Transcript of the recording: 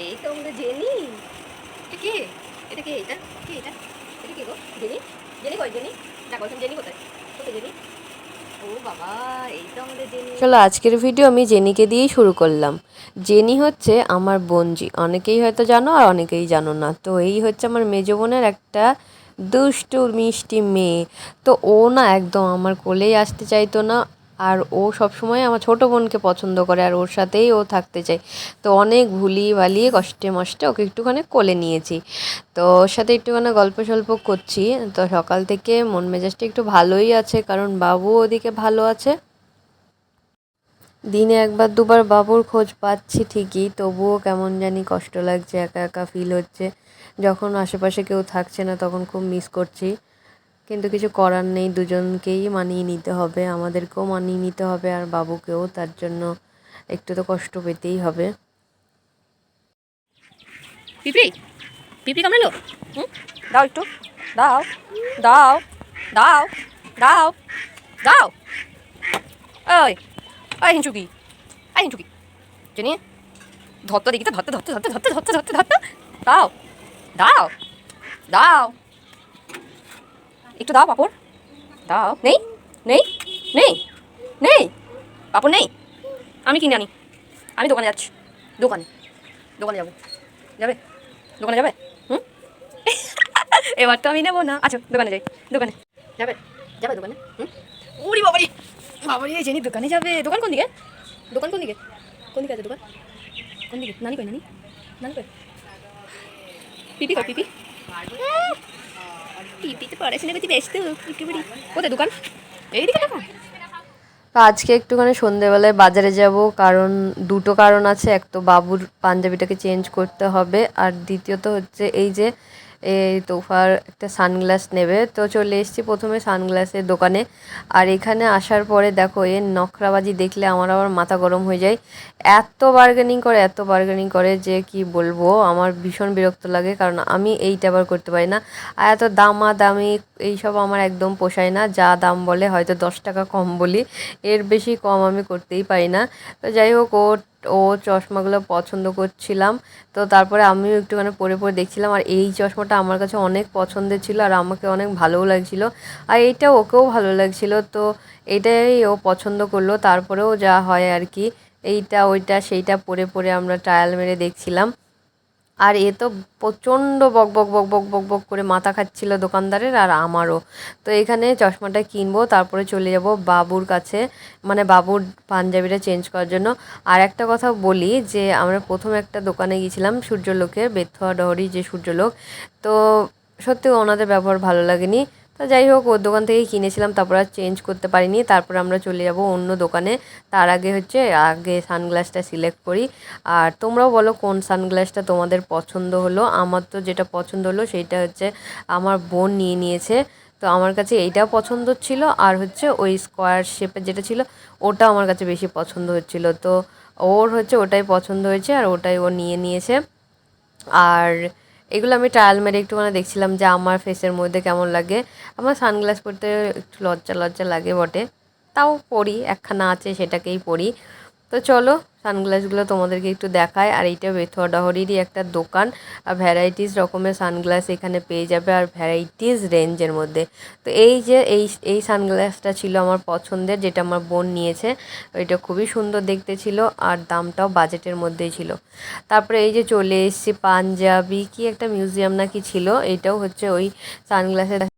এই তো আমাদের জেনি। এটা কে? এটা কে? এটা কে? এটা এটা কে গো? জেনি? জেনি কই? জেনি ডাকো, এখন জেনি কোথায়? কোথায় জেনি? ও বাবা, এই তো আমাদের জেনি। চলো আজকের ভিডিও আমি জেনিকে দিয়েই শুরু করলাম। জেনি হচ্ছে আমার বোনজি, অনেকেই হয়তো জানো আর অনেকেই জানো না। তো এই হচ্ছে আমার মেজো বোনের একটা দুষ্টু মিষ্টি মেয়ে। তো ও না একদম আমার কোলেই আসতে চাইতো না। আর ও সবসময় আমার ছোটো বোনকে পছন্দ করে আর ওর সাথেই ও থাকতে চায়। তো অনেক ভুলিয়ে ভালিয়ে কষ্টে মষ্টে ওকে একটুখানি কোলে নিয়েছি। তো ওর সাথে একটুখানি গল্প সল্প করছি। তো সকাল থেকে মন মেজাজটা একটু ভালোই আছে, কারণ বাবু ওদিকে ভালো আছে। দিনে একবার দুবার বাবুর খোঁজ পাচ্ছি ঠিকই, তবুও কেমন জানি কষ্ট লাগছে, একা একা ফিল হচ্ছে। যখন আশেপাশে কেউ থাকছে না তখন খুব মিস করছি। কিন্তু কিছু করার নেই, দুজনকেই মানিয়ে নিতে হবে, আমাদেরকেও মানিয়ে নিতে হবে আর বাবুকেও। তার জন্য একটু তো কষ্ট পেতেই হবে। পিঁপড়ি পিঁপড়ি কামড়ালো। হুম, দাও একটু, দাও দাও দাও দাও দাও। ওই ওই হিংচুকি, ওই হিংচুকি জেনি, ধরতো দেখি তো, ধরতে ধরতে ধরতে ধরতে ধরতে ধরতে ধরতে দাও দাও দাও একটু দাও পাপড় দাও। নেই নেই নেই নেই পাপড় নেই, আমি কিনে আনি। আমি দোকানে যাচ্ছি, দোকানে দোকানে যাবো। যাবে? দোকানে যাবে? হুম, এবার তো আমি নেবো না। আচ্ছা দোকানে যাই, দোকানে যাবে? যাবে দোকানে? হুম, উড়ি বাবারি বাবারি, জেনি দোকানে যাবে। দোকান কোন দিকে? দোকান কোন দিকে? কোন দিকে আছে দোকান? কোন দিকে? নানি কই? নানি নানি কই? পিপি কই? পিপি পিপি তো পড়াশোনা করতে ব্যস্ত একেবারে। কোথায় দোকান? এইদিকে দোকান। তো আজকে একটুখানি সন্ধেবেলায় বাজারে যাব, কারণ দুটো কারণ আছে। এক তো বাবুর পাঞ্জাবিটাকে চেঞ্জ করতে হবে, আর দ্বিতীয়ত হচ্ছে এই যে এই তোফার একটা সানগ্লাস নেবে। তো চলে এসেছি প্রথমে সানগ্লাসের দোকানে। আর এখানে আসার পরে দেখো এর নখরাবাজি দেখলে আমার আবার মাথা গরম হয়ে যায়। এত বার্গেনিং করে, এত বার্গেনিং করে যে কি বলবো, আমার ভীষণ বিরক্ত লাগে, কারণ আমি এইটা আবার করতে পারি না। আর এত দামি এইসব আমার একদম পোষায় না। যা দাম বলে হয়তো 10 টাকা কম বলি, এর বেশি কম আমি করতেই পারি না। তো যাই হোক, ও চশমাগুলো পছন্দ করছিলাম। তো তারপরে আমিও একটুখানি পরে পরে দেখছিলাম, আর এই চশমাটা আমার কাছে অনেক পছন্দের ছিল আর আমাকে অনেক ভালোও লাগছিল, আর এইটা ওকেও ভালো লাগছিল। তো এটাই ও পছন্দ করলো। তারপরেও যা হয় আর কি, এইটা ওইটা সেইটা পরে পরে আমরা ট্রায়াল মেরে দেখছিলাম। আর এ তো প্রচণ্ড বক বক বক বক বক বক করে মাথা খাচ্ছিল দোকানদারের আর আমারও। তো এখানে চশমাটা কিনবো, তারপরে চলে যাব বাবুর কাছে, মানে বাবুর পাঞ্জাবিটা চেঞ্জ করার জন্য। আর একটা কথা বলি যে আমরা প্রথম একটা দোকানে গিয়েছিলাম সূর্যলোকের, বেথুয়া ডহরি যে সূর্যলোক। তো সত্যি ওনাদের ব্যবহার ভালো লাগেনি। তো যাই হোক, ওর দোকান থেকেই কিনেছিলাম, তারপর আর চেঞ্জ করতে পারিনি। তারপর আমরা চলে যাব অন্য দোকানে। তার আগে হচ্ছে আগে সানগ্লাসটা সিলেক্ট করি। আর তোমরাও বলো কোন সানগ্লাসটা তোমাদের পছন্দ হলো। আমার তো যেটা পছন্দ হলো সেইটা হচ্ছে আমার বোন নিয়ে নিয়েছে। তো আমার কাছে এইটাও পছন্দ ছিল, আর হচ্ছে ওই স্কোয়ার শেপের যেটা ছিল ওটা আমার কাছে বেশি পছন্দ হচ্ছিল। তো ওর হচ্ছে ওটাই পছন্দ হয়েছে আর ওটাই ও নিয়ে নিয়েছে। আর এগুলো আমি ট্রায়াল মেরে একটুখানি দেখছিলাম যে আমার ফেসের মধ্যে কেমন লাগে। আমার সানগ্লাস পরতে একটু লজ্জা লজ্জা লাগে বটে, তাও পরি, একখানা আছে সেটাকেই পরি। তো চলো সানগ্লাসগুলো তোমাদেরকে একটু দেখায়। আর এইটা বেথুয়া ডহরিরই একটা দোকান, আর ভ্যারাইটিস রকমের সানগ্লাস এখানে পেয়ে যাবে আর ভ্যারাইটিস রেঞ্জের মধ্যে। তো এই যে এই সানগ্লাসটা ছিল আমার পছন্দের, যেটা আমার বোন নিয়েছে। ওইটা খুবই সুন্দর দেখতে ছিল আর দামটাও বাজেটের মধ্যেই ছিল। তারপরে এই যে চলে এসেছি পাঞ্জাবি কি একটা মিউজিয়াম নাকি ছিল, এইটাও হচ্ছে ওই সানগ্লাসের